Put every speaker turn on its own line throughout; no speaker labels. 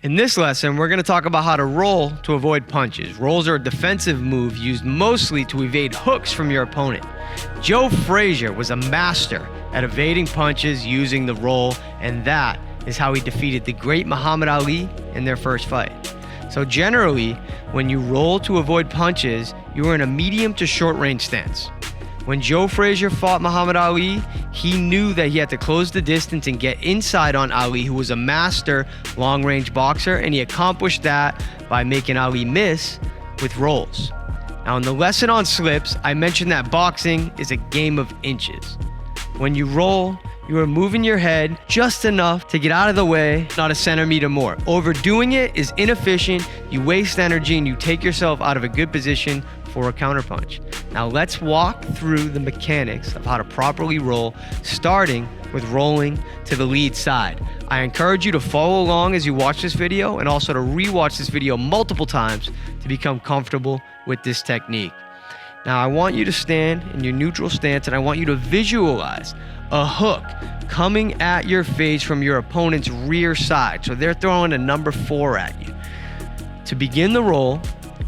In this lesson, we're going to talk about how to roll to avoid punches. Rolls are a defensive move used mostly to evade hooks from your opponent. Joe Frazier was a master at evading punches using the roll, and that is how he defeated the great Muhammad Ali in their first fight. So generally, when you roll to avoid punches, you are in a medium to short range stance. When Joe Frazier fought Muhammad Ali, he knew that he had to close the distance and get inside on Ali, who was a master long-range boxer, and he accomplished that by making Ali miss with rolls. Now, in the lesson on slips, I mentioned that boxing is a game of inches. When you roll, you are moving your head just enough to get out of the way, not a centimeter more. Overdoing it is inefficient, you waste energy, and you take yourself out of a good position for a counterpunch. Now let's walk through the mechanics of how to properly roll, starting with rolling to the lead side. I encourage you to follow along as you watch this video and also to rewatch this video multiple times to become comfortable with this technique. Now I want you to stand in your neutral stance and I want you to visualize a hook coming at your face from your opponent's rear side. So they're throwing a number 4 at you. To begin the roll,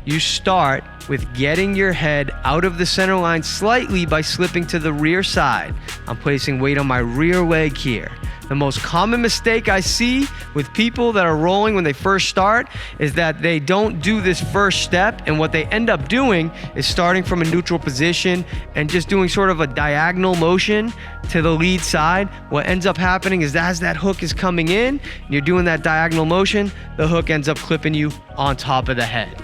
you start with getting your head out of the center line slightly by slipping to the rear side. I'm placing weight on my rear leg here. The most common mistake I see with people that are rolling when they first start is that they don't do this first step, and what they end up doing is starting from a neutral position and just doing sort of a diagonal motion to the lead side. What ends up happening is that as that hook is coming in, and you're doing that diagonal motion, the hook ends up clipping you on top of the head.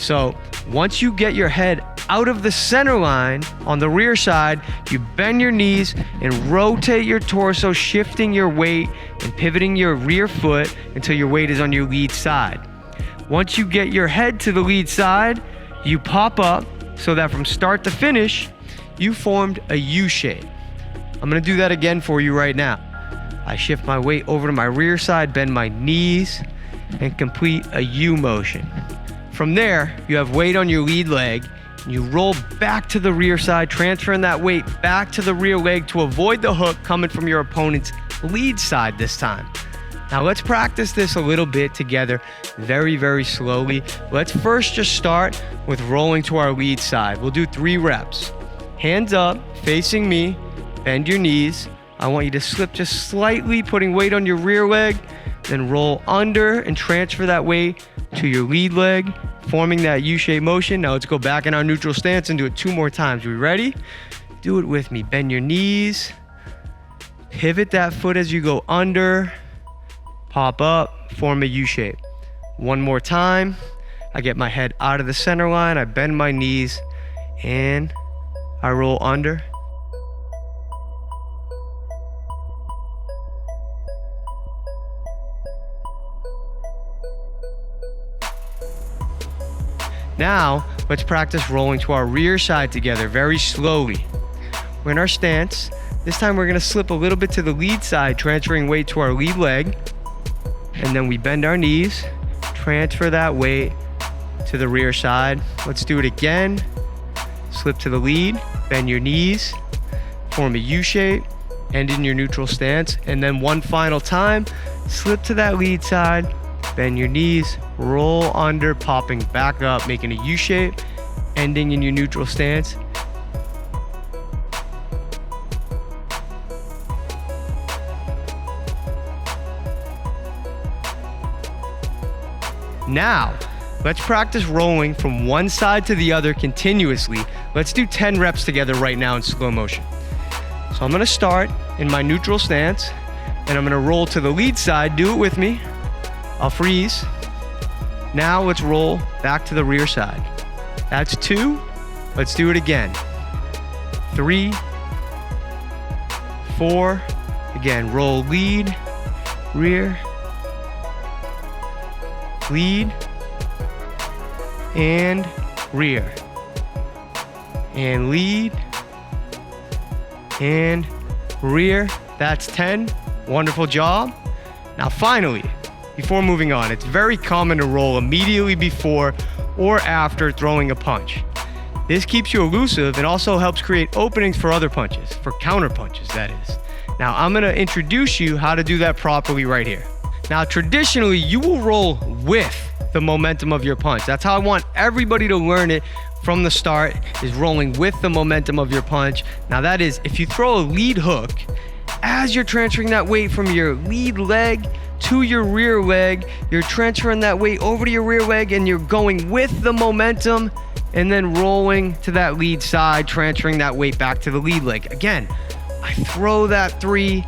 So once you get your head out of the center line on the rear side, you bend your knees and rotate your torso, shifting your weight and pivoting your rear foot until your weight is on your lead side. Once you get your head to the lead side, you pop up so that from start to finish, you formed a U shape. I'm gonna do that again for you right now. I shift my weight over to my rear side, bend my knees, and complete a U motion. From there, you have weight on your lead leg, and you roll back to the rear side, transferring that weight back to the rear leg to avoid the hook coming from your opponent's lead side this time. Now let's practice this a little bit together, very, very slowly. Let's first just start with rolling to our lead side. We'll do 3 reps. Hands up, facing me, bend your knees. I want you to slip just slightly, putting weight on your rear leg, then roll under and transfer that weight to your lead leg, forming that U-shaped motion. Now let's go back in our neutral stance and do it 2 more times. We ready? Do it with me. Bend your knees, pivot that foot as you go under, pop up, form a U-shape. 1 more time. I get my head out of the center line, I bend my knees, and I roll under. Now, let's practice rolling to our rear side together very slowly. We're in our stance. This time we're gonna slip a little bit to the lead side, transferring weight to our lead leg. And then we bend our knees, transfer that weight to the rear side. Let's do it again. Slip to the lead, bend your knees, form a U shape, end in your neutral stance. And then one final time, slip to that lead side, bend your knees, roll under, popping back up, making a U shape, ending in your neutral stance. Now, let's practice rolling from one side to the other continuously. Let's do 10 reps together right now in slow motion. So I'm gonna start in my neutral stance, and I'm gonna roll to the lead side. Do it with me. I'll freeze. Now let's roll back to the rear side. That's 2. Let's do it again. 3, 4. Again, roll lead, rear, lead, and rear. And lead, and rear. That's 10. Wonderful job. Now finally, before moving on, it's very common to roll immediately before or after throwing a punch. This keeps you elusive and also helps create openings for other punches, for counter punches, that is. Now I'm gonna introduce you how to do that properly right here. Now, traditionally, you will roll with the momentum of your punch. That's how I want everybody to learn it from the start, is rolling with the momentum of your punch. Now that is, if you throw a lead hook, as you're transferring that weight from your lead leg to your rear leg, you're transferring that weight over to your rear leg and you're going with the momentum and then rolling to that lead side, transferring that weight back to the lead leg. Again, I throw that 3,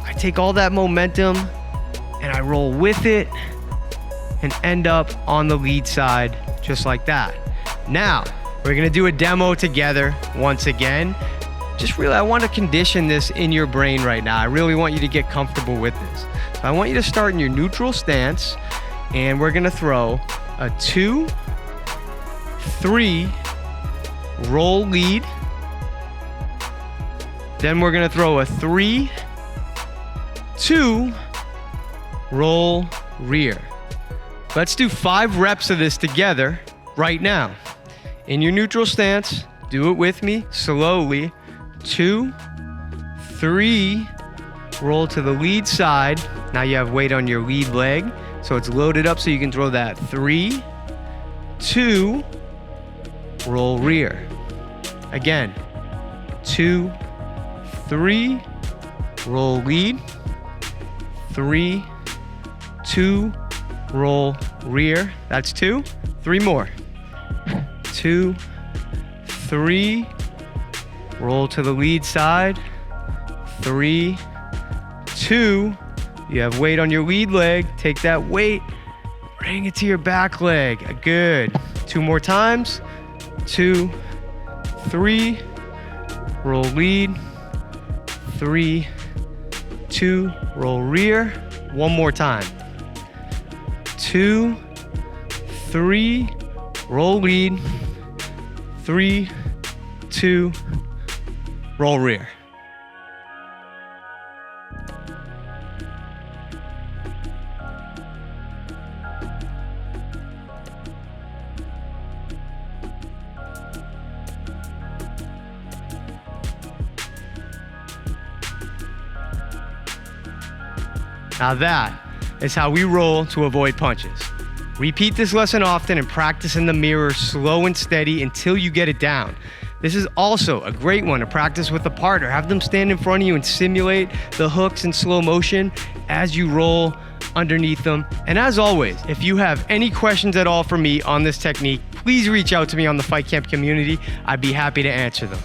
I take all that momentum and I roll with it and end up on the lead side just like that. Now, we're gonna do a demo together once again. Just really, I want to condition this in your brain right now. I really want you to get comfortable with this. So I want you to start in your neutral stance, and we're gonna throw a 2, 3, roll lead. Then we're gonna throw a 3, 2, roll rear. Let's do 5 reps of this together right now. In your neutral stance, do it with me slowly. 2, 3, roll to the lead side. Now you have weight on your lead leg, so it's loaded up so you can throw that 3, 2, roll rear. Again, 2, 3, roll lead. 3, 2, roll rear. That's 2. 3 more. 2, 3, roll to the lead side. 3, 2, you have weight on your lead leg. Take that weight, bring it to your back leg. Good. 2 more times. 2, 3, roll lead. 3, 2, roll rear. 1 more time. 2, 3, roll lead. 3, 2, roll rear. Now that is how we roll to avoid punches. Repeat this lesson often and practice in the mirror slow and steady until you get it down. This is also a great one to practice with a partner. Have them stand in front of you and simulate the hooks in slow motion as you roll underneath them. And as always, if you have any questions at all for me on this technique, please reach out to me on the FightCamp community. I'd be happy to answer them.